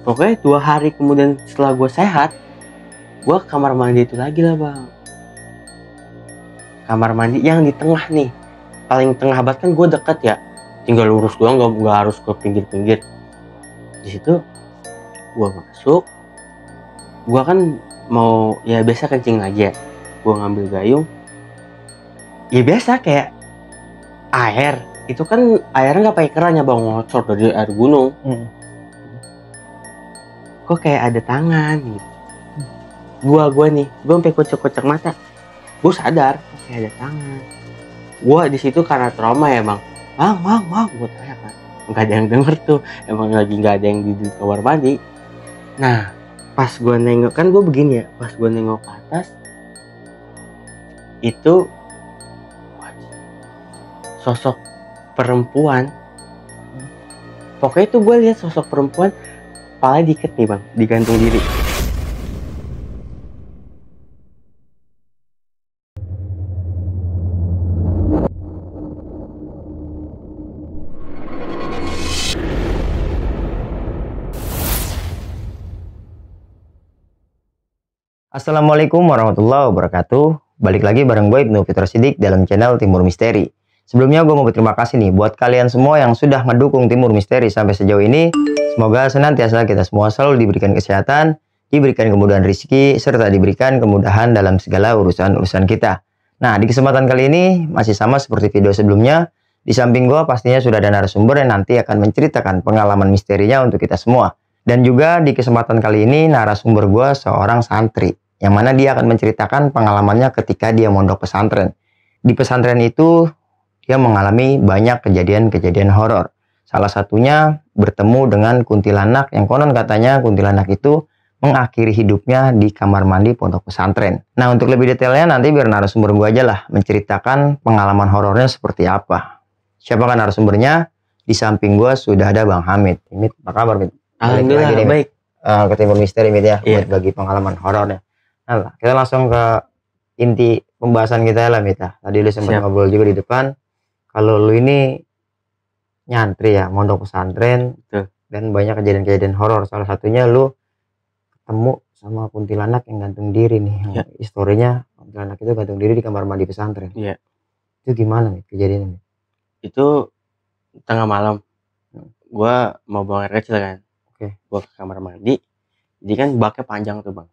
Pokoknya 2 hari kemudian setelah gue sehat, gue ke kamar mandi itu lagi lah bang. Kamar mandi yang di tengah nih, paling tengah banget kan gue deket ya, tinggal lurus doang, gak harus ke pinggir-pinggir. Di situ gue masuk, gue kan mau ya biasa kencing lagi ya, gue ngambil gayung, ya biasa kayak air itu kan airnya nggak pakai keran ya bang, ngocor dari air gunung. Kok kayak ada tangan gitu. Gue nih, gue sampai kocok-kocok mata. Gue sadar kok kayak ada tangan. Gue di situ karena trauma ya bang. Bang, gue teriak kan. Nggak ada yang denger tuh. Emang lagi nggak ada yang di kamar mandi. Nah, pas gue nengok kan gue begini ya. Pas gue nengok ke atas, itu sosok perempuan. Pokoknya itu gue lihat sosok perempuan. Kepala diikat nih bang, digantung diri. Assalamualaikum warahmatullahi wabarakatuh. Balik lagi bareng gue Ibnu Fitra Sidik dalam channel Timur Misteri. Sebelumnya gue mau berterima kasih nih buat kalian semua yang sudah mendukung Timur Misteri sampai sejauh ini. Semoga senantiasa kita semua selalu diberikan kesehatan, diberikan kemudahan rezeki, serta diberikan kemudahan dalam segala urusan-urusan kita. Nah, di kesempatan kali ini masih sama seperti video sebelumnya. Di samping gue pastinya sudah ada narasumber yang nanti akan menceritakan pengalaman misterinya untuk kita semua. Dan juga di kesempatan kali ini narasumber gue seorang santri, yang mana dia akan menceritakan pengalamannya ketika dia mondok pesantren. Di pesantren itu dia mengalami banyak kejadian-kejadian horor. Salah satunya bertemu dengan kuntilanak yang konon katanya kuntilanak itu mengakhiri hidupnya di kamar mandi pondok pesantren. Nah, untuk lebih detailnya nanti biar narasumber gue aja lah menceritakan pengalaman horornya seperti apa. Siapakah narasumbernya? Di samping gue sudah ada Bang Hamid. Hamid, apa kabar Hamid? Alhamdulillah nih, baik. Ke Timur Misteri Hamid ya, buat bagi pengalaman horornya. Nah, kita langsung ke inti pembahasan kita lah Mita. Tadi lu sempat ngobrol juga di depan. Kalau lu ini nyantri ya, mondok pesantren. Betul. Dan banyak kejadian-kejadian horor. Salah satunya lu ketemu sama kuntilanak yang gantung diri nih. Historinya kuntilanak itu gantung diri di kamar mandi pesantren. Iya. Itu gimana nih kejadiannya? Itu tengah malam. Gua mau buang air kecil kan. Oke. Gua ke kamar mandi. Jadi kan baknya panjang tuh bang.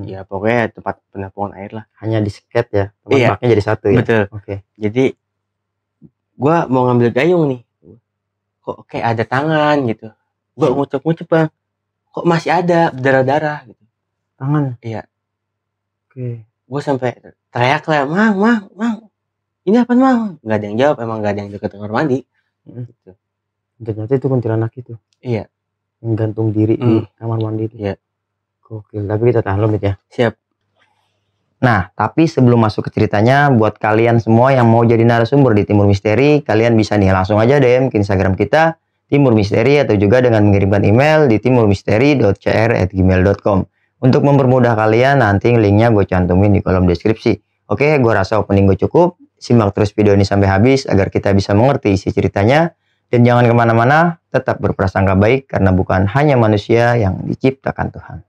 Ya pokoknya tempat penampungan air lah. Hanya disket ya, baknya jadi satu ya. Betul. Oke. Jadi gua mau ngambil gayung nih, kok kayak ada tangan gitu. Gua ngucep bang, kok masih ada berdarah gitu. Tangan? Iya. Oke. Gua sampai teriak lah, mang, ini apa mang? Nggak ada yang jawab, emang nggak ada yang deket kamar mandi. Gitu. Ternyata itu kuntilanak itu. Iya. Menggantung diri di kamar mandi itu. Iya. Gokil, tapi kita tahan dulu ya. Siap. Nah, tapi sebelum masuk ke ceritanya, buat kalian semua yang mau jadi narasumber di Timur Misteri, kalian bisa nih langsung aja DM ke Instagram kita, Timur Misteri, atau juga dengan mengirimkan email di timurmisteri.cr@gmail.com. Untuk mempermudah kalian, nanti linknya gue cantumin di kolom deskripsi. Oke, gue rasa opening gue cukup. Simak terus video ini sampai habis agar kita bisa mengerti isi ceritanya. Dan jangan kemana-mana, tetap berprasangka baik karena bukan hanya manusia yang diciptakan Tuhan.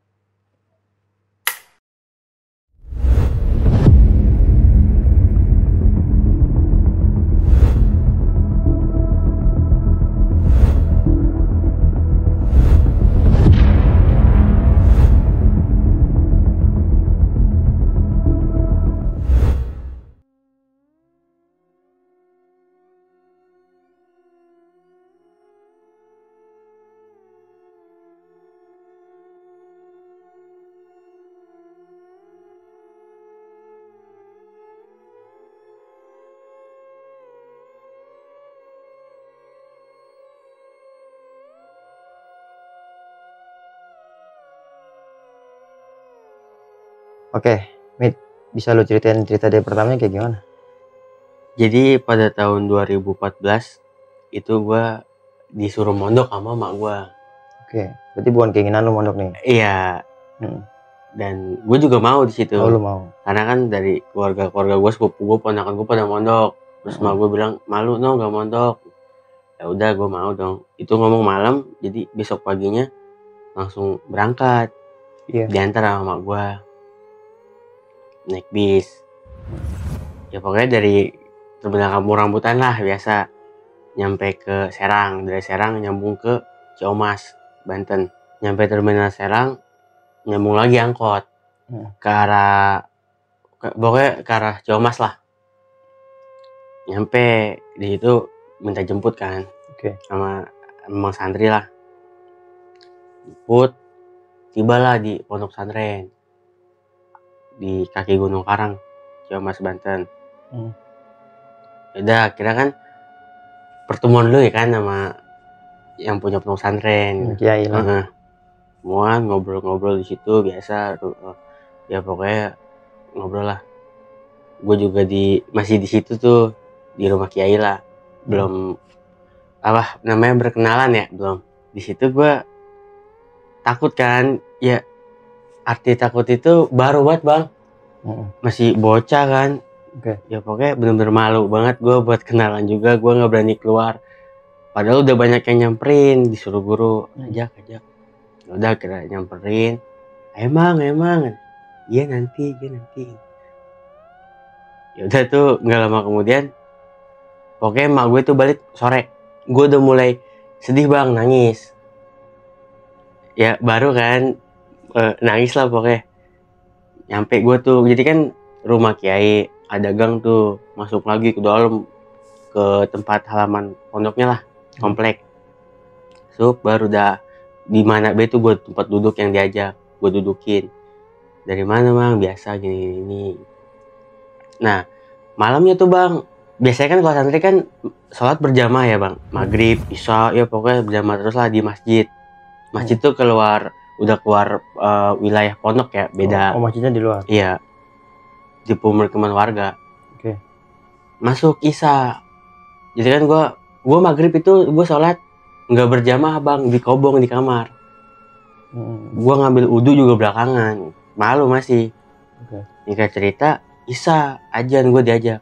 Oke, Mit, bisa lu ceritain cerita dari pertamanya kayak gimana? Jadi pada tahun 2014 itu gua disuruh mondok sama mak gua. Oke, berarti bukan keinginan lu mondok nih? Iya. Dan gue juga mau di situ. Oh, lu mau? Karena kan dari keluarga gue, sepupu gue, ponakan gue pada mondok. Terus mak gue bilang, malu no gak mondok. Ya udah gue mau dong. Itu ngomong malam, jadi besok paginya langsung berangkat. Iya. Diantar sama gue naik bis. Ya pokoknya dari terminal Kampung Rambutan lah biasa, nyampe ke Serang, dari Serang nyambung ke Ciamas, Banten. Nyampe terminal Serang, nyambung lagi angkot ke arah pokoknya ke arah Ciamas lah. Nyampe di situ minta jemput kan, sama emang santri lah. Jemput, tibalah di pondok pesantren di kaki Gunung Karang, Ciamas, Banten. Udah kira kan pertemuan dulu ya kan sama yang punya pondok pesantren. Kiai lah. Semuaan ngobrol-ngobrol di situ biasa. Ya pokoknya ngobrol lah. Gue juga masih di situ tuh di rumah Kiai lah. Belum apa namanya berkenalan ya, belum. Di situ gue takut kan, ya arti takut itu baru banget bang. Masih bocah kan. Ya pokoknya bener-bener malu banget gue buat kenalan juga. Gue nggak berani keluar. Padahal udah banyak yang nyamperin, disuruh guru ajak. Udah kira nyamperin. Emang. Iya nanti. Ya udah tuh nggak lama kemudian, pokoknya emak gue tuh balik sore. Gue udah mulai sedih bang, nangis. Ya baru kan nangis lah pokoknya. Nyampe gue tuh, jadi kan rumah Kiai ada gang tuh, masuk lagi ke dalam ke tempat halaman pondoknya lah, komplek. So baru dah di mana be tuh gue tempat duduk yang diajak, gue dudukin. Dari mana bang? Biasa gini. Nah malamnya tuh bang, biasanya kan kalau santri kan sholat berjamaah ya bang, maghrib, isya, ya pokoknya berjamaah terus lah di masjid. Masjid tuh udah keluar wilayah pondok ya, beda. Masjidnya di luar? Iya, di pemukiman warga. Masuk isya, jadi kan gue maghrib itu gue sholat nggak berjamaah bang, di kobong di kamar. Gue ngambil wudu juga belakangan, malu masih. Nikah cerita isya ajan gue diajak,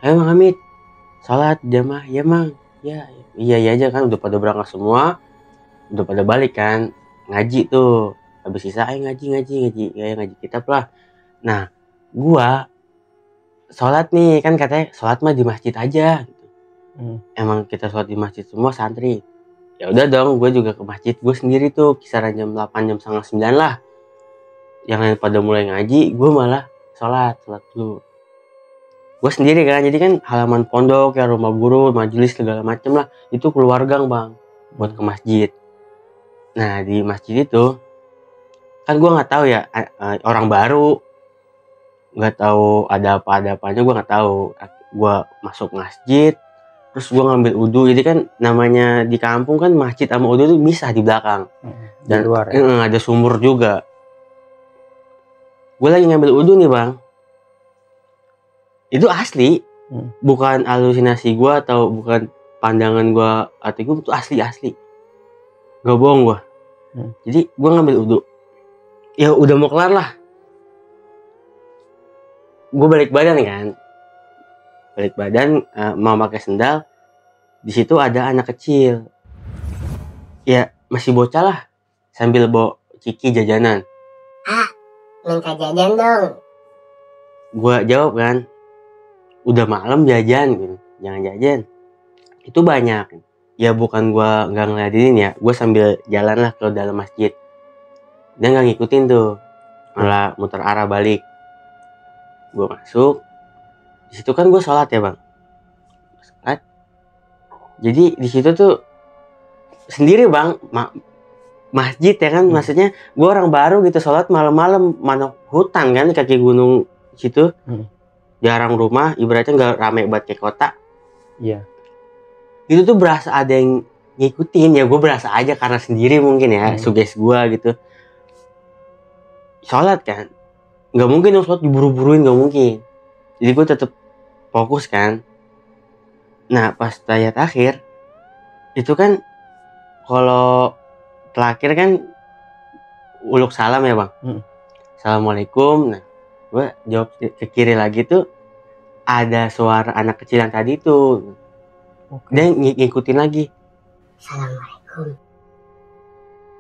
ayo Mang Hamid sholat jamaah. Ya Mang, iya aja kan, udah pada berangkat semua, udah pada balik kan, ngaji tuh habis isya, ayo ngaji kitab lah. Nah gua sholat nih kan, katanya sholat mah di masjid aja gitu. Emang kita sholat di masjid semua santri. Ya udah dong, gue juga ke masjid gue sendiri tuh, kisaran jam 8 jam setengah 9 lah. Yang lain pada mulai ngaji, gue malah sholat dulu. Gue sendiri kan, jadi kan halaman pondok ya, rumah guru, majelis segala macem lah, itu keluar gang bang buat ke masjid. Nah di masjid itu kan gue nggak tahu ya, orang baru, nggak tahu ada apanya, gue nggak tahu. Gue masuk masjid, terus gue ngambil wudu. Jadi kan namanya di kampung kan masjid sama wudu itu bisa di belakang, dan di luar ya? Ada sumur juga. Gue lagi ngambil wudu nih bang, itu asli, bukan halusinasi gue atau bukan pandangan gue atau gue, itu asli, gak bohong gue. Jadi gue ngambil wudu, ya udah mau kelar lah, gue balik badan mau pakai sendal. Di situ ada anak kecil, ya masih bocah lah, sambil bawa ciki jajanan. Minta jajan dong. Gue jawab kan, udah malam jajan gitu, jangan jajan, itu banyak. Ya bukan gue nggak ngeliatin ya, gue sambil jalan lah ke dalam masjid. Dia nggak ngikutin tuh, malah muter arah balik. Gue masuk, di situ kan gue sholat ya bang, sholat. Jadi di situ tuh sendiri bang, masjid ya kan, maksudnya gue orang baru gitu, sholat malam-malam, mana hutan kan, kaki gunung situ. Jarang rumah, ibaratnya nggak rame banget kayak kota. Iya. Itu tuh berasa ada yang ngikutin, ya gue berasa aja karena sendiri mungkin ya, suges gue gitu. Sholat kan, nggak mungkin dong sholat diburu-buruin, nggak mungkin. Jadi gue tetap fokus kan. Nah pas tahiyat akhir itu kan, kalau terakhir kan uluk salam ya bang, Assalamualaikum. Nah gue jawab ke kiri lagi tuh, ada suara anak kecil yang tadi tuh. Dia ngikutin lagi, Assalamualaikum.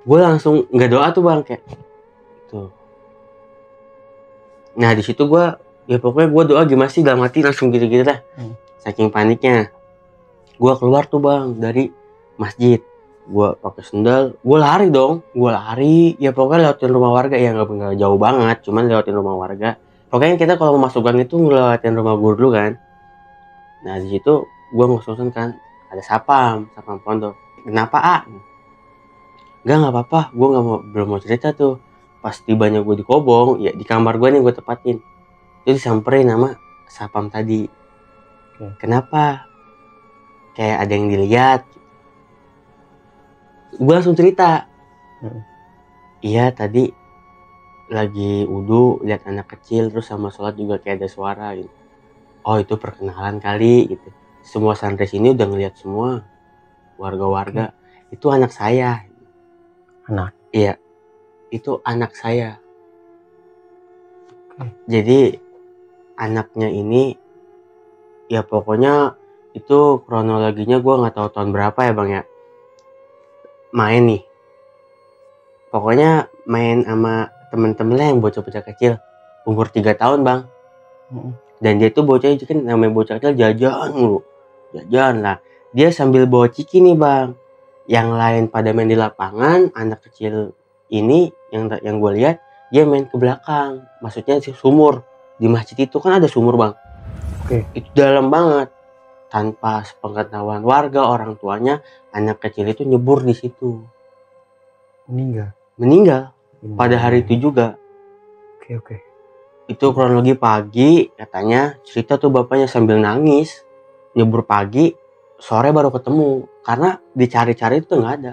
gue langsung nggak doa tuh bang, kayak tuh. Nah di situ gue ya pokoknya gue doa gimana sih, dalam hati langsung gitu-gitu dah. Saking paniknya gue keluar tuh bang dari masjid, gue pakai sendal, gue lari dong, gue lari ya pokoknya lewatin rumah warga, ya nggak jauh banget, cuman lewatin rumah warga. Pokoknya kita kalau mau masuk gang itu ngelewatin rumah gue dulu kan. Nah di situ gue ngos-ngosan kan, ada sapam pondok. Kenapa nggak apa-apa, gue belum mau cerita tuh. Pas tibanya gue di Kobong, ya di kamar gue nih gue tepatin, itu disamperin sama sapam tadi. Kenapa? Kayak ada yang dilihat. Gue langsung cerita. Iya tadi lagi wudu lihat anak kecil, terus sama sholat juga kayak ada suara gitu. Oh itu perkenalan kali gitu. Semua santri sini udah ngeliat semua, warga-warga. Itu anak saya. Anak? Iya, itu anak saya. Jadi anaknya ini ya pokoknya itu kronologinya gue nggak tahu tahun berapa ya bang ya. Main nih, pokoknya main sama temen-temennya yang bocah-bocah kecil umur 3 tahun bang. Dan dia tuh bocah itu kan namanya bocah kecil, jajan mulu, jajan lah. Dia sambil bawa ciki nih bang. Yang lain pada main di lapangan, anak kecil ini yang gue lihat dia main ke belakang, maksudnya si sumur. Di masjid itu kan ada sumur bang. Itu dalam banget. Tanpa sepengetahuan warga, orang tuanya, anak kecil itu nyebur di situ. Meninggal pada hari itu juga. Itu kronologi pagi, katanya cerita tuh bapaknya sambil nangis, nyebur pagi, sore baru ketemu, karena dicari-cari itu nggak ada.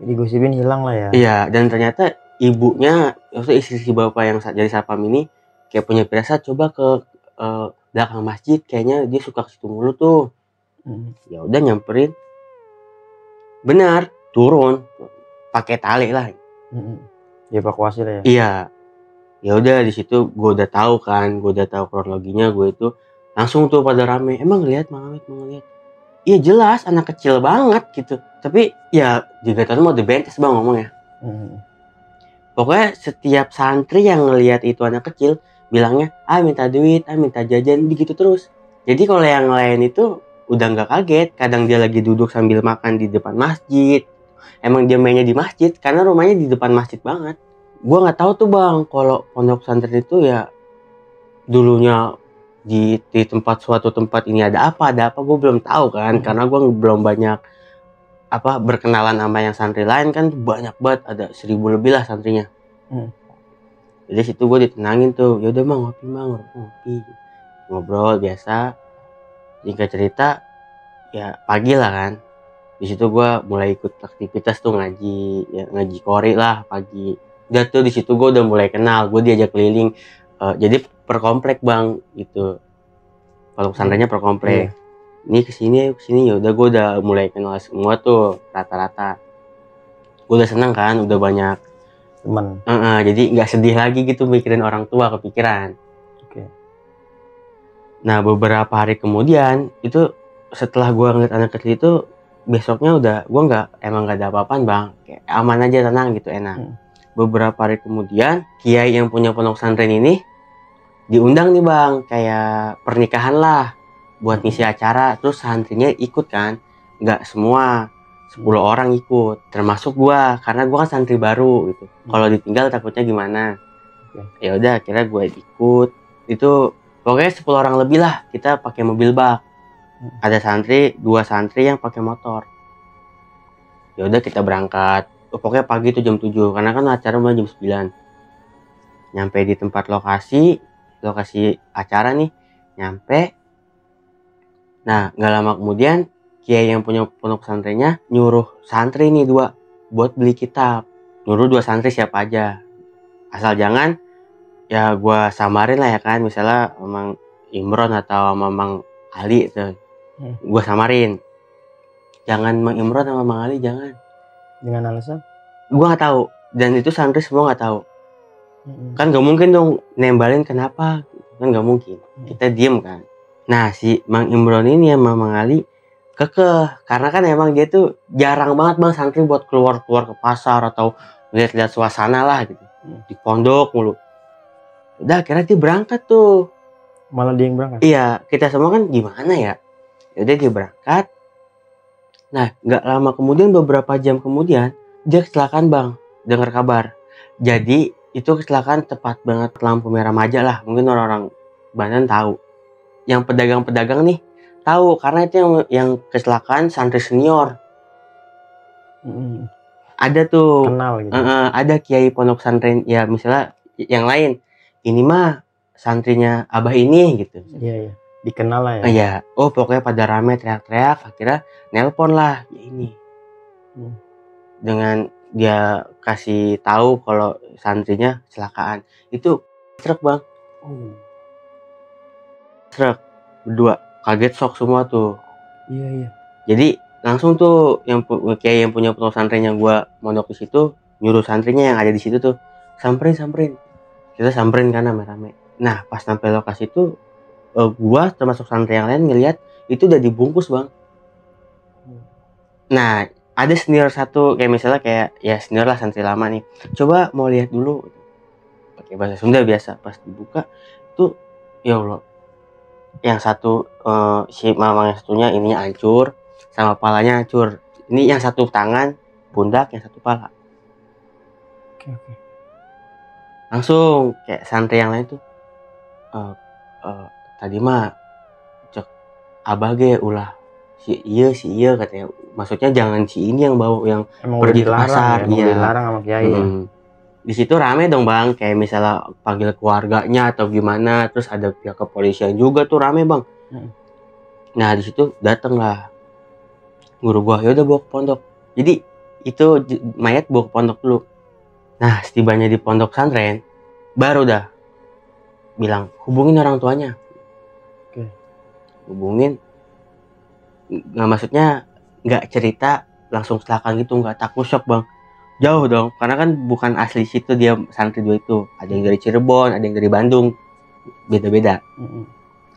Jadi gosipin hilang lah ya. Iya, dan ternyata ibunya, maksudnya istri si bapak yang jadi sapam ini, kayak punya firasat, coba ke belakang masjid, kayaknya dia suka ke situ mulu tuh. Ya udah nyamperin, benar turun, pakai tali lah. Dievakuasi lah ya. Iya, ya udah di situ gue udah tahu kan, gue udah tahu kronologinya, gue itu langsung tuh pada rame, emang ngeliat, ngeliat. Iya jelas anak kecil banget gitu, tapi ya juga tahun mau dibentes bang ngomongnya. Pokoknya setiap santri yang ngelihat itu anak kecil bilangnya minta duit, minta jajan, begitu terus. Jadi kalau yang lain itu udah nggak kaget, kadang dia lagi duduk sambil makan di depan masjid. Emang dia mainnya di masjid karena rumahnya di depan masjid banget. Gue nggak tahu tuh bang, kalau pondok pesantren itu ya dulunya di suatu tempat ini ada apa gue belum tahu kan, karena gue belum banyak berkenalan sama yang santri lain kan, banyak banget, ada 1000 lebih lah santrinya. Jadi situ gue ditenangin tuh, ya udah ngopi ngobrol biasa. Singkat cerita ya pagi lah kan, di situ gue mulai ikut aktivitas tuh, ngaji kori lah pagi. Udah tuh di situ gue udah mulai kenal, gue diajak keliling, jadi per komplek bang gitu, kalau pesantrennya per komplek. Ini kesini ya udah, gue udah mulai kenal semua tuh rata-rata. Gue udah seneng kan, udah banyak teman. Jadi nggak sedih lagi gitu mikirin orang tua, kepikiran. Nah beberapa hari kemudian itu, setelah gue ngeliat anak kecil itu, besoknya udah gue emang nggak ada apa-apaan bang, kayak aman aja, tenang gitu, enak. Beberapa hari kemudian kiai yang punya pondok pesantren ini diundang nih bang, kayak pernikahan lah, buat ngisi acara. Terus santrinya ikut kan, nggak semua, 10 orang ikut, termasuk gua, karena gua kan santri baru gitu. Kalau ditinggal takutnya gimana. Ya udah akhirnya gue ikut. Itu pokoknya 10 orang lebih lah, kita pakai mobil bak. Ada 2 santri yang pakai motor. Ya udah kita berangkat. Pokoknya pagi itu jam 7, karena kan acara mulai jam 9. Nyampe di tempat lokasi acara nih, nyampe. Nah nggak lama kemudian kiai yang punya pondok pesantrennya nyuruh santri nih 2 buat beli kitab. Nyuruh 2 santri siapa aja, asal jangan ya gue samarin lah ya kan, misalnya Mang Imron atau Mang Ali tuh, gue samarin. Jangan Mang Imron sama Mang Ali, jangan. Dengan alasan? Gue nggak tahu, dan itu santri semua nggak tahu. Kan nggak mungkin dong nembalin kenapa, kan nggak mungkin. Kita diem kan. Nah si Mang Imron ini sama Mang Ali kekeh, karena kan emang dia tuh jarang banget bang santri buat keluar ke pasar atau lihat-lihat suasana lah gitu, di pondok mulu. Udah akhirnya dia berangkat tuh. Malah dia yang berangkat. Iya, kita semua kan gimana ya. Jadi dia berangkat. Nah, nggak lama kemudian, beberapa jam kemudian dia kecelakaan bang. Dengar kabar. Jadi itu kecelakaan tepat banget lampu merah Maja lah. Mungkin orang-orang Banten tahu. Yang pedagang-pedagang nih tahu, karena itu yang kecelakaan santri senior. Ada tuh. Kenal gitu. Ada kiai pondok pesantren ya, misalnya yang lain. Ini mah santrinya abah ini gitu. Iya. Dikenal lah ya. Iya. Oh pokoknya pada rame teriak-teriak. Akhirnya nelpon lah ya ini. Dengan dia kasih tahu kalau santrinya kecelakaan. Itu truk bang. Truk berdua. Kaget, shock semua tuh. Iya. Jadi langsung tuh yang punya pondok pesantren yang gua mondok di situ nyuruh santrinya yang ada di situ tuh samperin. Kita samperin kan rame-rame. Nah pas sampai lokasi itu gua termasuk santri yang lain ngelihat itu udah dibungkus bang. Nah ada senior satu kayak misalnya kayak ya senior lah santri lama nih. Coba mau lihat dulu. Pakai bahasa Sunda biasa. Pas dibuka tuh ya Allah. Yang satu si mamang yang satunya ininya hancur, sama palanya hancur. Ini yang satu tangan, pundak, yang satu pala. Oke. Langsung kayak santri yang lain tuh tadi mah cek abah ge ulah si iya katanya. Maksudnya jangan si ini yang bawa, yang emang pergi ke dilarang pasar. ya, emang dilarang sama kiai ya. Di situ rame dong bang, kayak misalnya panggil keluarganya atau gimana, terus ada pihak kepolisian juga tuh rame bang. Nah di situ dateng lah guru gua, ya udah bawa ke pondok. Jadi itu mayat bawa ke pondok dulu. Nah setibanya di pondok pesantren baru dah bilang hubungin orang tuanya. Oke. Hubungin, nggak maksudnya nggak cerita langsung kecelakaan gitu, nggak, takut shock bang. Jauh dong, karena kan bukan asli situ dia santri dua itu. Ada yang dari Cirebon, ada yang dari Bandung, beda-beda.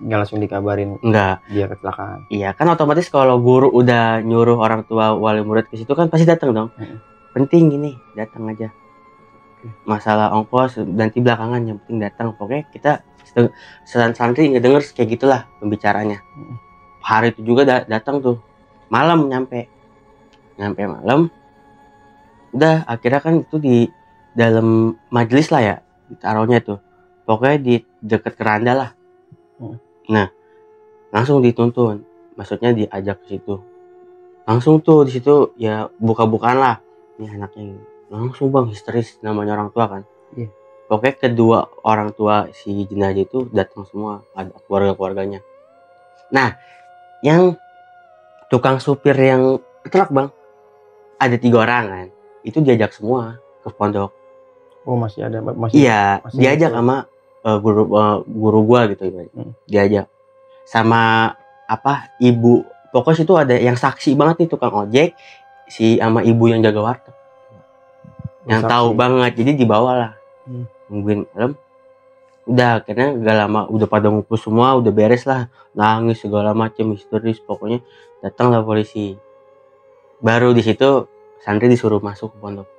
Nggak langsung dikabarin Enggak. dia kecelakaan. Iya kan otomatis kalau guru udah nyuruh orang tua wali murid ke situ kan pasti datang dong. Penting gini, datang aja. Masalah ongkos nanti belakangan, yang penting datang. Pokoknya kita santri ngedenger kayak gitulah pembicaranya. Hari itu juga datang tuh malam, nyampe malam. Udah akhirnya kan itu di dalam majelis lah ya ditaruhnya tuh, pokoknya di deket keranda lah. Nah langsung dituntun, maksudnya diajak ke situ langsung tuh. Di situ ya buka-bukaan lah, ini anaknya langsung bang histeris, namanya orang tua kan. Pokoknya kedua orang tua si jenazah itu datang semua, ada keluarganya. Nah yang tukang supir yang truk bang, ada 3 orang kan, itu diajak semua ke pondok. Oh masih ada, Iya diajak sama guru gua gitu. Diajak sama apa ibu, pokoknya situ ada yang saksi banget nih, tukang ojek si sama ibu yang jaga warteg yang tahu banget. Jadi dibawa lah, nungguin malam. Udah akhirnya gak lama udah pada ngumpul semua, udah beres lah, nangis segala macam histeris. Pokoknya datanglah polisi. Baru di situ santri disuruh masuk ke pondok.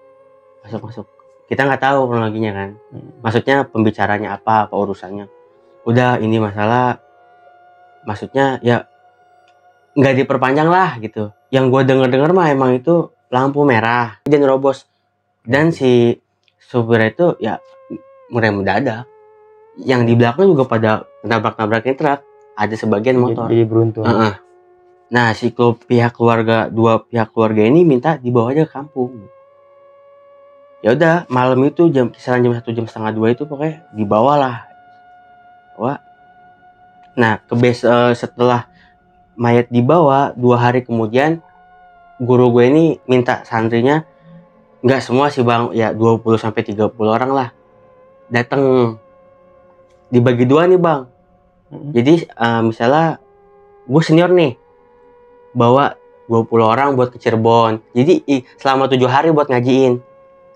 Masuk. Kita nggak tahu kronologinya kan. Maksudnya pembicaranya apa urusannya. Udah ini masalah, maksudnya ya nggak diperpanjang lah gitu. Yang gue denger mah emang itu lampu merah dia nerobos, dan si supir itu ya ngerem mendadak. Yang di belakang juga pada nabrak-nabrakin truk, ada sebagian motor. Jadi beruntung. Nah si dua pihak keluarga ini minta dibawa aja ke kampung. Ya udah malam itu kisaran jam 1 jam setengah 2 itu pokoknya dibawalah. Nah setelah mayat dibawa 2 hari kemudian, guru gue ini minta santrinya, nggak semua sih bang, ya 20-30 orang lah datang, dibagi 2 nih bang. Jadi misalnya gue senior nih bawa 20 orang buat ke Cirebon, jadi selama 7 hari buat ngajiin.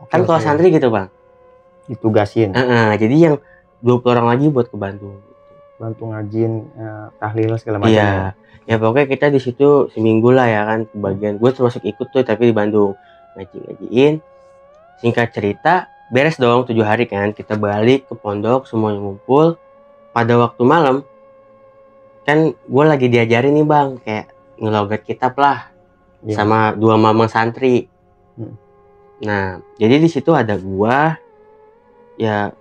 Kan kalau santri gitu bang, ditugasin. Jadi yang 20 orang lagi buat ke Bandung. bantu ngajin tahlil segala macam. Iya, ya pokoknya kita di situ seminggu lah ya kan, bagian gue termasuk ikut tuh tapi di Bandung ngajiin. Singkat cerita, beres dong 7 hari kan, kita balik ke pondok semuanya ngumpul. Pada waktu malam kan gue lagi diajarin nih bang, kayak ngelogat kitab lah sama 2 mamang santri. Nah jadi di situ ada gua ya,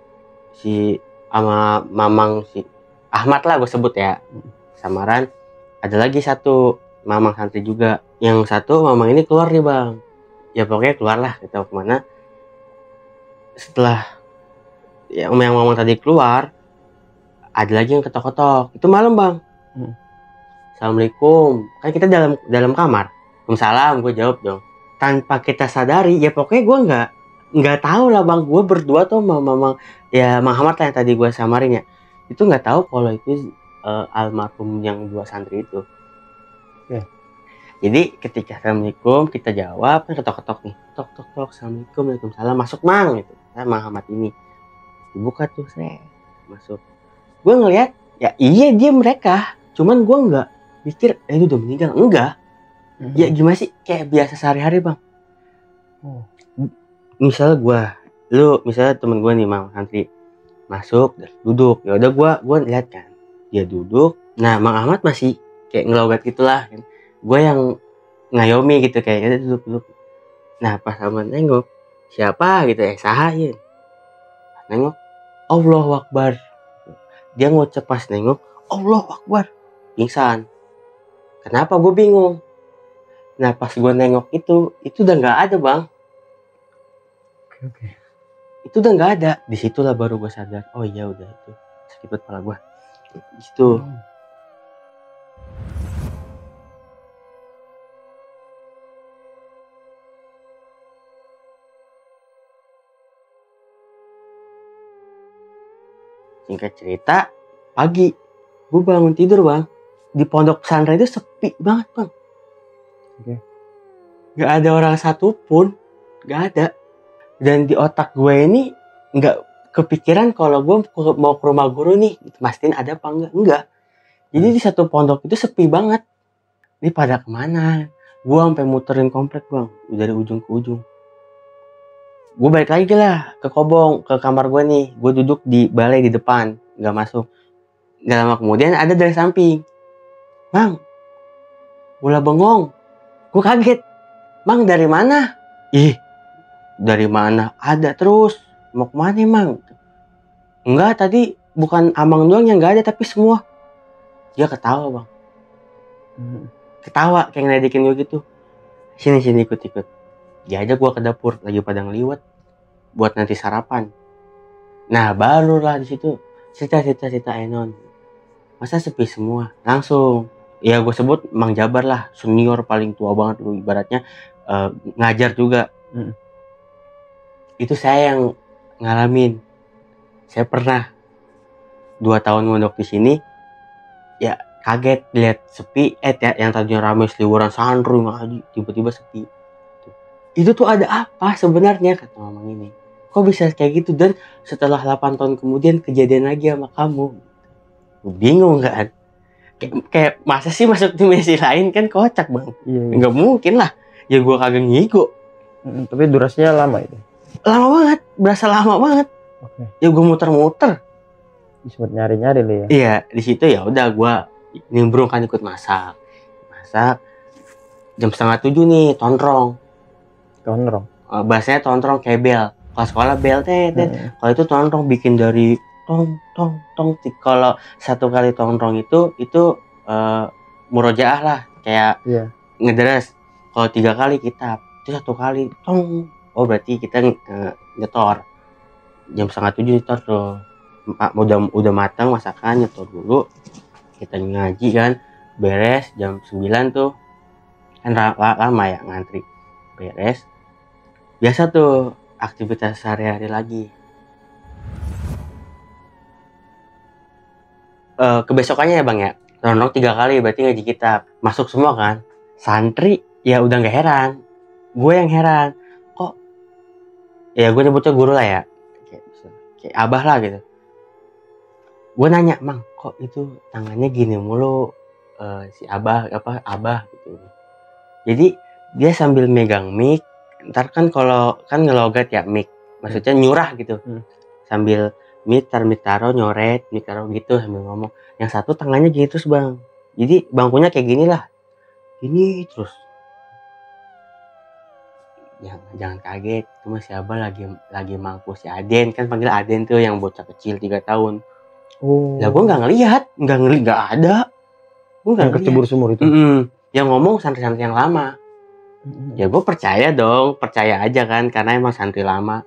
si sama mamang si Ahmad lah gue sebut ya, samaran. Ada lagi satu mamang santri juga, yang satu mamang ini keluar nih bang, ya pokoknya keluar lah, kita kemana. Setelah yang mamang tadi keluar, ada lagi yang ketok-ketok, itu malam bang. Assalamualaikum, kan kita dalam kamar. Waalaikumsalam, gue jawab dong. Tanpa kita sadari, ya pokoknya gue nggak tahu lah bang, gue berdua tuh sama mamang ya Muhammad lah yang tadi gue samarin ya, itu nggak tahu kalau itu almarhum yang 2 santri itu. Jadi ketika Assalamualaikum kita jawab, kan ketok-ketok nih, tok Assalamualaikum, Waalaikumsalam, masuk mang gitu. Nah, Muhammad ini dibuka tuh, masuk. Gue ngeliat ya iya dia mereka, cuman gue nggak mikir itu udah meninggal, enggak. Ya gimana sih, kayak biasa sehari-hari bang. Misalnya misalnya temen gue nih mang santri masuk duduk, ya udah gue lihat kan dia duduk. Nah Mang Ahmad masih kayak ngelogat gitulah kan, gue yang ngayomi gitu kayak duduk. Nah pas Ahmad nengok, siapa gitu sahain, nengok Allahu Akbar, dia ngucap pas nengok Allahu Akbar, pingsan. Kenapa gue bingung. Nah pas gue nengok itu udah nggak ada bang. Itu udah nggak ada. Disitulah baru gue sadar, oh iya udah itu sakit banget kepala gue gitu. Singkat cerita, pagi gue bangun tidur bang, di pondok pesantren itu sepi banget bang. Gak ada orang satupun, gak ada. Dan di otak gue ini nggak kepikiran kalau gue mau ke rumah guru nih, mastiin ada apa enggak. Jadi di satu pondok itu sepi banget. Ini pada kemana? Gue sampai muterin komplek bang, dari ujung ke ujung. Gue balik lagi lah ke Kobong, ke kamar gue nih. Gue duduk di balai di depan, nggak masuk. Gak lama kemudian ada dari samping, Bang, bola bengong. Gue kaget, Bang dari mana? Ih, dari mana? Ada terus. Mau kemana emang? Enggak, tadi bukan Amang doang yang nggak ada, tapi semua. Dia ketawa bang. Ketawa kayak ngeledekin gue gitu. Sini ikut. Diajak gue ke dapur, lagi pada ngeliwat buat nanti sarapan. Nah barulah di situ cerita Enon. Masa sepi semua? Langsung ya gue sebut Mang Jabar lah, senior paling tua banget lu, ibaratnya ngajar juga. Itu saya yang ngalamin. Saya pernah 2 tahun mondok di sini, ya kaget lihat sepi. Yang tadinya ramai seliweran santri ngaji, tiba-tiba sepi. Itu tuh ada apa sebenarnya, kata mamang ini. Kok bisa kayak gitu? Dan setelah 8 tahun kemudian kejadian lagi sama kamu. Bingung kan? Kayak masa sih masuk dimensi lain, kan kocak bang. Nggak mungkin lah. Ya gue kagak ngigo. Tapi durasinya lama itu? Lama banget, berasa lama banget. Ya gue muter-muter. Disebut nyari-nyari lu ya? Iya, di situ ya udah gue nimbrung kan, ikut masak. Jam 6:30 nih, tontrong. Bahasanya tontrong kayak bel. Kalau sekolah bel kalau itu tontrong bikin dari tong. Kalau 1 kali tontrong itu murojaah lah, kayak ngederes. Kalau 3 kali kitab, itu 1 kali tong. Oh berarti kita nyetor. Jam 6:30 nyetor tuh. Udah matang masakan, nyetor dulu. Kita ngaji kan, beres jam 9 tuh. Kan lama ya ngantri. Beres. Biasa tuh aktivitas sehari-hari lagi. Kebesokannya ya bang ya, tonton 3 kali berarti ngaji kitab. Masuk semua kan. Santri ya udah gak heran. Gue yang heran. Kok ya gue nyebutnya guru lah ya, kayak abah lah gitu. Gue nanya, Mang, kok itu tangannya gini mulu, si abah gitu. Jadi dia sambil megang mic, ntar kan kalau kan ngelogat ya mic, maksudnya nyurah gitu. Sambil mic taruh nyoret, mic taruh gitu sambil ngomong. Yang satu tangannya gitu terus bang. Jadi bangkunya kayak gini lah, gini terus. Jangan kaget, itu mah si abah lagi mangku si Aden, kan panggil Aden tuh yang bocah kecil 3 tahun. Lah gue nggak ngelihat, nggak ada. Gue nggak Yang kecebur sumur itu. Yang ngomong santri-santri yang lama. Ya gue percaya dong, percaya aja kan, karena emang santri lama.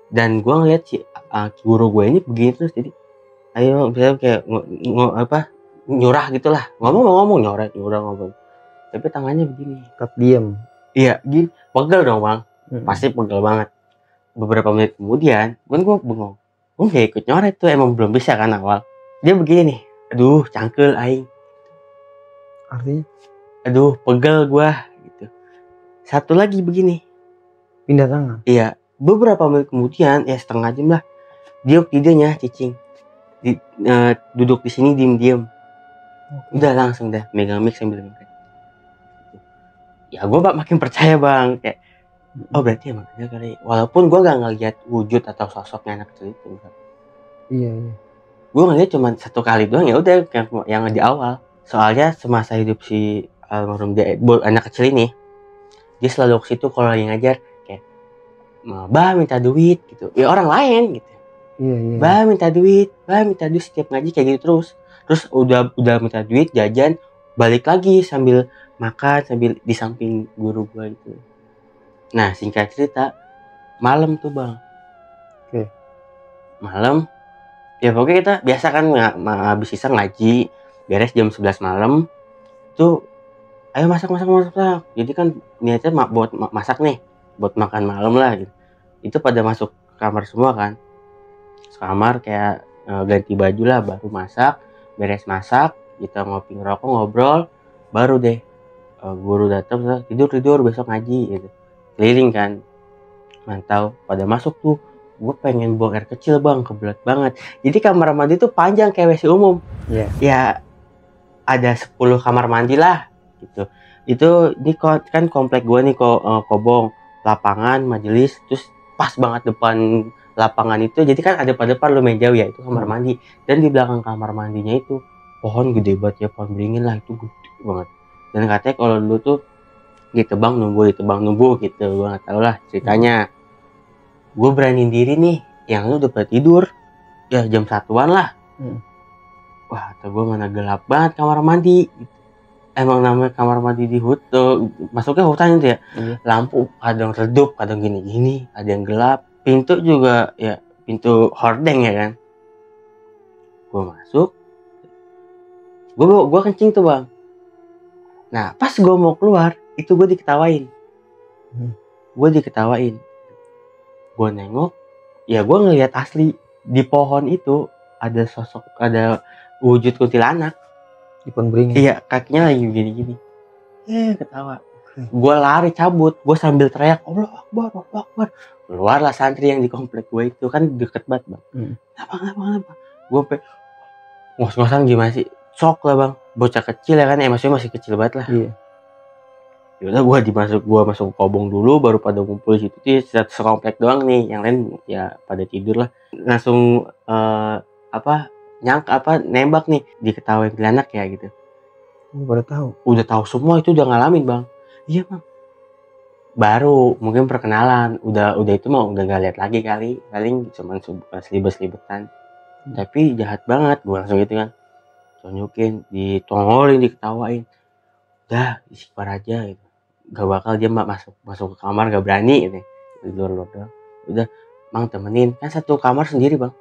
Dan gue ngeliat si guru gue ini begini terus, jadi ayo misalnya kayak nyurah gitulah, ngomong nyoret ngomong, tapi tangannya begini. Tetap diam. Iya, gini, pegel dong bang, pasti pegel banget. Beberapa menit kemudian, gue bengong, gue gak ikut nyoret tuh, emang belum bisa kan awal. Dia begini nih, aduh cangkel aing. Artinya? Aduh pegel gue gitu. Satu lagi begini. Pindah tangan? Iya, beberapa menit kemudian, ya setengah jam lah, dia tidurnya cicing. Duduk di sini diem-diem. Udah langsung dah megang mic sambil ngomong. Ya gue makin percaya bang, kayak oh berarti emang ada kali, walaupun gue gak ngeliat wujud atau sosoknya anak kecil itu. Iya. Gue ngeliat cuma 1 kali doang, ya udah yang di awal. Soalnya semasa hidup si almarhum anak kecil ini, dia selalu ke situ kalau lagi ngajar kayak, bah minta duit gitu, ya orang lain gitu. Iya. Bah minta duit setiap ngaji kayak gitu terus udah minta duit, jajan, balik lagi sambil makan sambil di samping guru gua itu. Nah singkat cerita, malam tuh bang. Oke. Malam, ya pokoknya kita biasa kan habis isya ngaji, beres jam 11 malam, tuh ayo masak. Jadi kan niatnya buat masak nih, buat makan malam lah gitu. Itu pada masuk kamar semua kan. Kamar kayak ganti baju lah, baru masak, beres masak, kita ngopi ngerokok ngobrol, baru deh guru datang tidur besok ngaji gitu. Keliling kan, mantau pada masuk tuh. Gue pengen buang air kecil bang, kebelet banget. Jadi kamar mandi tuh panjang kayak WC umum. Ya ada 10 kamar mandi lah gitu. Itu ini kan komplek gue nih Kobong, lapangan, majelis, terus pas banget depan lapangan itu, jadi kan ada pada depan lumayan jauh ya, itu kamar mandi. Dan di belakang kamar mandinya itu pohon gede banget ya, pohon beringin lah, itu gede banget. Dan katanya kalau dulu tuh ditebang numbuh gitu, gue nggak tahu lah ceritanya. Gue beraniin diri nih, yang lu udah pada tidur ya jam 1-an lah. Wah kata gue mana gelap banget kamar mandi gitu. Emang namanya kamar mandi di hutan, masuknya hutan itu ya. Lampu kadang redup, kadang gini ada yang gelap. Pintu juga ya pintu hordeng ya kan. Gue masuk, gue kencing tuh bang. Nah pas gue mau keluar itu gue diketawain. Gue nengok, ya gue ngeliat asli di pohon itu ada wujud kuntilanak di pohon beringin. Iya, kakinya lagi gini-gini. Ketawa. Gue lari cabut, gue sambil teriak Allah Akbar. Keluarlah santri yang di komplek gue itu, kan deket banget bang. Kenapa? Gue ngos-ngosan gimana sih? Sok lah bang, bocah kecil ya kan, maksudnya masih kecil banget lah. Iya. Yaudah gue masuk ke Kobong dulu, baru pada ngumpul di situ tuh sekomplek doang nih, yang lain ya pada tidur lah. Langsung nembak nih, diketawain kuntilanak ya gitu. Udah tahu semua, itu udah ngalamin bang. Iya bang. Baru mungkin perkenalan, udah itu mah udah gak lihat lagi kali, paling cuma selibet-selibetan. Tapi jahat banget, gue langsung gitu kan, tunjukin, ditongolin, diketawain. Udah istighfar aja gitu. Gak bakal dia masuk ke kamar, gak berani gitu. Di luar doang. Udah bang temenin, kan satu kamar sendiri bang.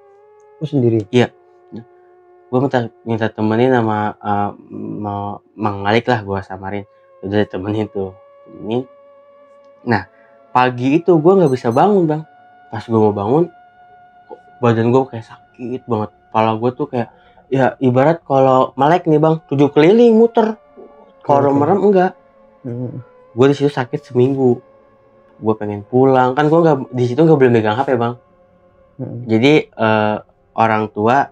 Sendiri? Iya. Gue minta temenin sama Mang Malik lah, gue samarin. Udah temenin. Nah pagi itu gue nggak bisa bangun bang. Pas gue mau bangun, badan gue kayak sakit banget. Kepala gue tuh kayak ya ibarat kalau melek nih bang, 7 keliling muter. Kalau merem enggak. Gue di situ sakit seminggu. Gue pengen pulang, kan gue di situ nggak boleh megang HP bang. Jadi orang tua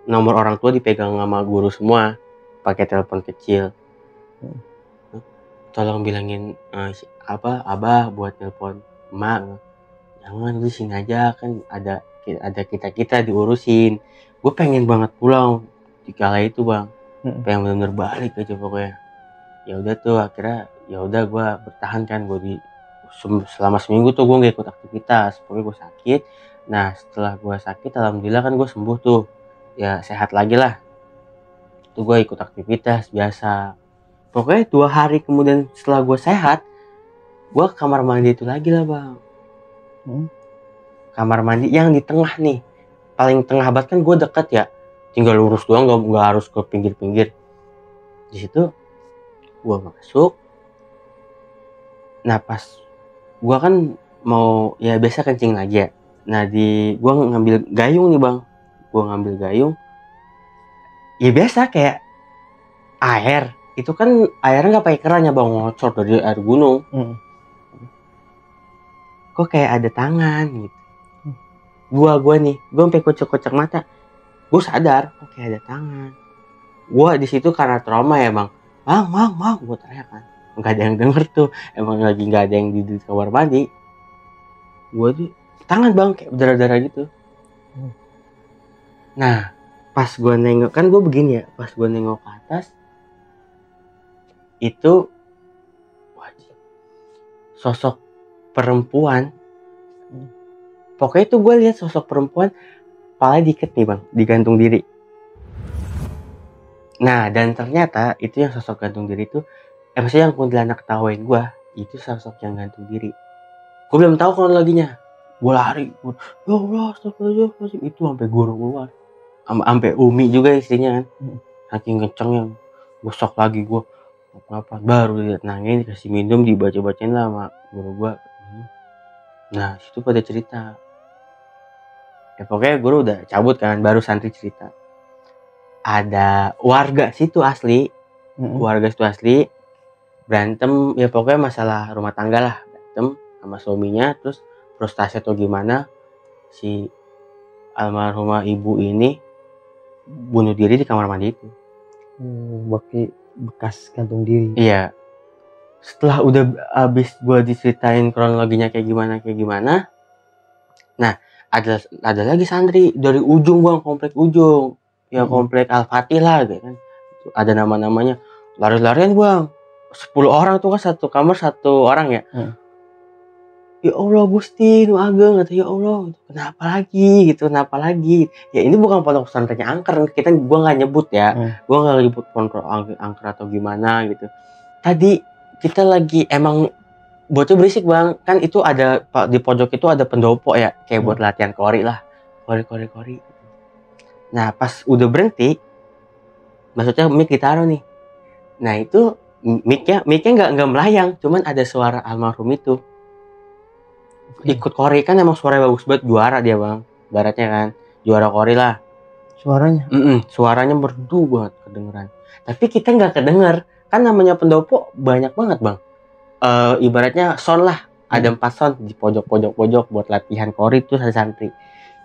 nomor orang tua dipegang sama guru semua, pakai telepon kecil. Tolong bilangin abah buat telepon emak. Jangan, di sini aja, kan ada kita diurusin. Gue pengen banget pulang di kala itu bang, pengen bener-bener balik aja pokoknya. Ya udah tuh akhirnya, ya udah gue bertahan kan, gue selama seminggu tuh gue nggak ikut aktivitas, pokoknya gue sakit. Nah setelah gue sakit, alhamdulillah kan gue sembuh tuh, ya sehat lagi lah. Tuh gue ikut aktivitas biasa. Pokoknya 2 hari kemudian setelah gue sehat, gue ke kamar mandi itu lagi lah bang. Kamar mandi yang di tengah nih, paling tengah banget kan, gue deket ya, tinggal lurus doang, nggak harus ke pinggir-pinggir. Di situ gue masuk. Nah pas gue kan mau ya biasa kencing lagi ya. Nah gue ngambil gayung nih bang, gue ngambil gayung. Ya biasa kayak air, itu kan airnya nggak pakai keran ya bang, ngocor dari air gunung. Kok kayak ada tangan gitu. Gue sampai kocok-kocok mata. Gue sadar kok kayak ada tangan. Gue di situ karena trauma ya bang, bang, gue teriak kan. Nggak ada yang denger tuh, emang lagi nggak ada yang di kamar mandi. Gue tuh tangan bang kayak berdarah-darah gitu. Nah pas gue nengok, kan gue begini ya, pas gue nengok ke atas itu sosok perempuan. Pokoknya tuh gue lihat sosok perempuan, kepala diikat nih bang, digantung diri. Nah dan ternyata itu yang sosok gantung diri itu, maksudnya yang kuntilanak ketawain gue, itu sosok yang gantung diri. Gue belum tahu kronologinya. Gue lari, ya Allah, astagfirullahaladzim, itu sampai guru keluar, sampai Umi juga istrinya kan, saking kencengnya. Gue shock lagi, gue apa baru lihat nangis, dikasih minum, dibaca-bacain lah sama guru gue. Nah situ pada cerita. Ya pokoknya guru udah cabut kan, baru santri cerita. Ada warga situ asli, warga situ asli berantem, ya pokoknya masalah rumah tangga lah, berantem sama suaminya, terus frustasi atau gimana, si almarhumah ibu ini bunuh diri di kamar mandi itu. Pakai bekas gantung diri. Iya. Setelah udah abis gue diceritain kronologinya kayak gimana, nah ada lagi santri dari ujung bang, komplek ujung, ya komplek Al-Fatih lah gitu kan, ada nama-namanya, lari-larian bang, 10 orang tuh kan, satu kamar 1 orang ya. Ya Allah Gusti, nu ageng, kata ya Allah, kenapa lagi? Ya ini bukan pondok pesantrennya angker, gua nggak nyebut ya, gua nggak nyebut pondok angker atau gimana gitu. Tadi kita lagi emang bocah berisik bang, kan itu ada di pojok itu ada pendopo ya, kayak buat latihan kori lah, kori. Nah pas udah berhenti, maksudnya mic ditaruh nih, nah itu micnya nggak melayang, cuman ada suara almarhum itu ikut kori, kan emang suaranya bagus banget, juara dia bang, baratnya kan juara kori lah Suaranya. Suaranya merdu banget kedengeran, tapi kita nggak kedenger, kan namanya pendopo banyak banget bang. Ibaratnya sound lah, ada 4 sound di pojok buat latihan kori tuh santri.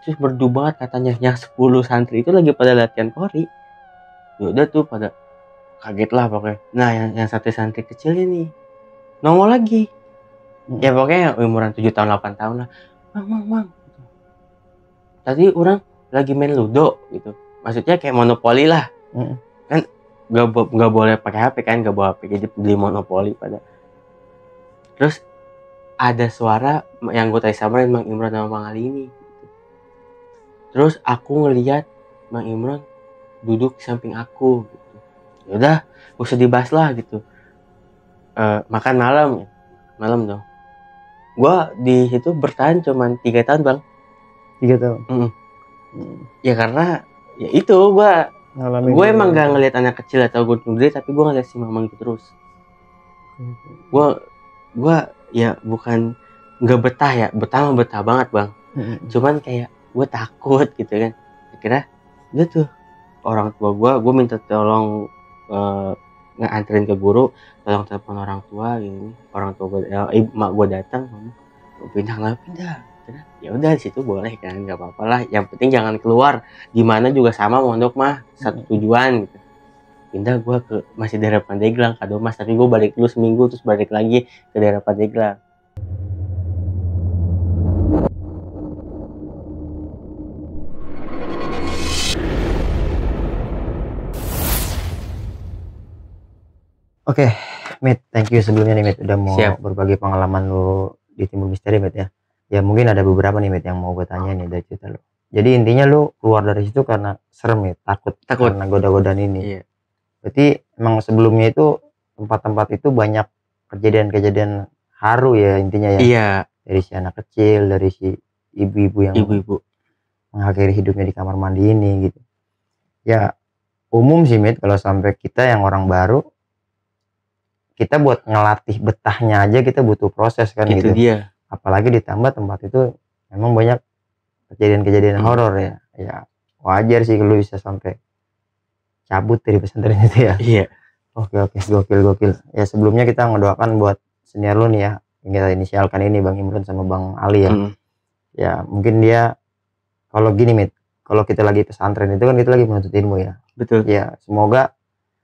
Terus merdu banget katanya, yang 10 santri itu lagi pada latihan kori. Udah tuh pada kaget lah pokoknya. Nah yang santri kecil ini nongol lagi. Ya pokoknya umuran 7 tahun 8 tahun lah. Mang. Tadi orang lagi main ludo gitu. Maksudnya kayak monopoli lah. Kan gak boleh pakai HP kan, gak bawa HP, jadi beli monopoli pada. Terus ada suara yang gue tadi samarin Mang Imron sama Mang Ali ini gitu. Terus aku ngeliat Mang Imron duduk di samping aku gitu. Yaudah gak usah dibahas lah gitu. Makan malam dong. Gue di situ bertahan cuman 3 tahun bang. 3 tahun. Ya karena ya itu gue emang gak ngeliat anak kecil atau gue gede, tapi gue ngeliat si mamang itu terus. Gue ya bukan nggak betah ya, betah banget bang. Cuman kayak gue takut gitu kan. Akhirnya dia tuh orang tua gue minta tolong nganterin ke guru, tolong telepon orang tua gini. Orang tua gue, mak gue datang, pindah. akhirnya ya udah di situ boleh kan, nggak apa-apa lah, yang penting jangan keluar, gimana juga sama mondok mah satu tujuan gitu. Pindah gue ke masih daerah Pandeglang Kado Mas, tapi gue balik dulu seminggu terus balik lagi ke daerah Pandeglang. Oke, Mit, thank you sebelumnya nih, Mit, udah mau Siap. berbagi pengalaman lu di Timur Misteri, Mit, ya. Ya mungkin ada beberapa nih, Mit, yang mau gue tanya nih dari cerita lu. Jadi intinya lu keluar dari situ karena serem ya, takut karena goda-godaan ini. Iya. Berarti emang sebelumnya itu tempat-tempat itu banyak kejadian-kejadian haru ya intinya ya. Iya. Dari si anak kecil, dari si ibu-ibu yang mengakhiri hidupnya di kamar mandi ini gitu. Ya umum sih, Mit, kalau sampai kita yang orang baru, kita buat ngelatih betahnya aja kita butuh proses kan Itu gitu. dia. Apalagi ditambah tempat itu memang banyak kejadian-kejadian horor ya. Ya wajar sih kalau bisa sampai cabut dari pesantren itu ya. Iya. Oke, gokil. Ya sebelumnya kita ngedoakan buat senior lu nih ya, yang kita inisialkan ini Bang Imron sama Bang Ali ya. Ya mungkin dia kalau gini, Mit, kalau kita lagi pesantren itu kan kita lagi menuntut ilmu ya. Betul. Ya semoga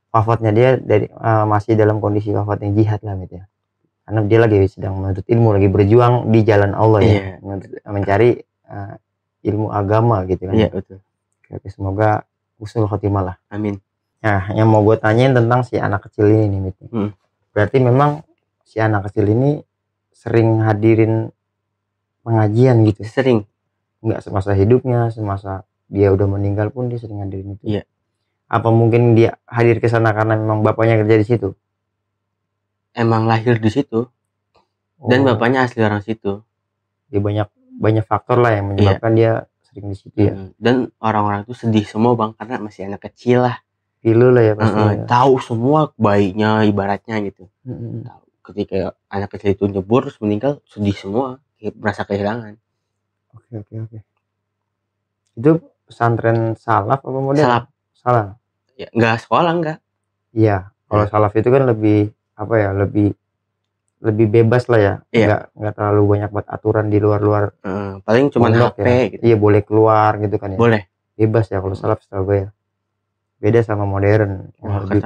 wafatnya dia dari masih dalam kondisi wafatnya jihad lah, Mit, ya. Karena dia lagi sedang menuntut ilmu, lagi berjuang di jalan Allah ya, mencari ilmu agama gitu kan. Iya, betul. Oke, semoga husnul khotimah lah. Amin. Nah, yang mau gue tanyain tentang si anak kecil ini nih, Mit. Berarti memang si anak kecil ini sering hadirin pengajian gitu? Sering. Enggak semasa hidupnya, semasa dia udah meninggal pun dia sering hadirin itu? Iya. Apa mungkin dia hadir ke sana karena memang bapaknya kerja di situ? Emang lahir di situ. Dan bapaknya asli orang situ. Dia banyak faktor lah yang menyebabkan dia sering di situ ya. Dan orang-orang itu sedih semua, Bang, karena masih anak kecil lah. Pilu lah ya pastinya. Tahu semua baiknya ibaratnya gitu. Tahu ketika anak kecil itu nyebur terus meninggal, sedih semua, merasa kehilangan. Oke. Itu pesantren salaf apa modern? Salaf. Ya, enggak sekolah enggak. Iya, kalau salaf itu kan lebih apa ya, lebih bebas lah ya. Enggak terlalu banyak buat aturan di luar paling cuma HP ya. gitu. Iya, boleh keluar gitu kan ya. Boleh. Bebas ya kalau salaf setahu gue ya. Beda sama modern.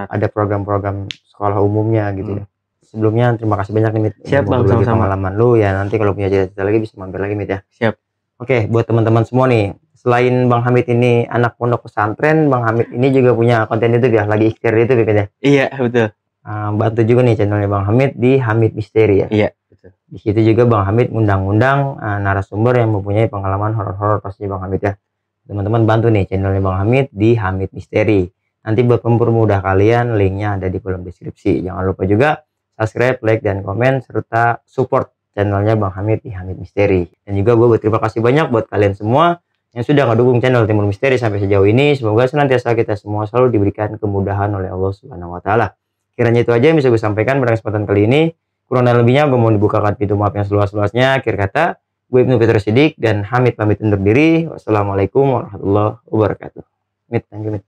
Ada program-program sekolah umumnya gitu ya. Sebelumnya terima kasih banyak nih, Mit. Siap, Bang, sama-sama. Pengalaman lu ya, nanti kalau punya cerita lagi bisa mampir lagi, Mit, ya. Siap. Oke, buat teman-teman semua nih, selain Bang Hamid ini anak pondok pesantren, Bang Hamid ini juga punya konten YouTube ya, lagi ikhtiar itu ya. Iya, betul. Bantu juga nih channelnya Bang Hamid di Hamid Misteri ya. Iya, betul. Di situ juga Bang Hamid ngundang-undang narasumber yang mempunyai pengalaman horor-horor pastinya Bang Hamid ya. Teman-teman bantu nih channelnya Bang Hamid di Hamid Misteri. Nanti buat mempermudah kalian, linknya ada di kolom deskripsi. Jangan lupa juga subscribe, like, dan komen, serta support channelnya Bang Hamid di Hamid Misteri. Dan juga gue berterima kasih banyak buat kalian semua yang sudah ngedukung channel Timur Misteri sampai sejauh ini. Semoga senantiasa kita semua selalu diberikan kemudahan oleh Allah Subhanahu wa Ta'ala. Kiranya itu aja yang bisa gue sampaikan pada kesempatan kali ini. Kurang dan lebihnya gue mau dibukakan pintu maaf yang seluas-luasnya. Akhir kata, gue Ibnu Fitrah Siddiq dan Hamid pamit undur diri. Wassalamualaikum warahmatullahi wabarakatuh. Mit, thank you, Mit.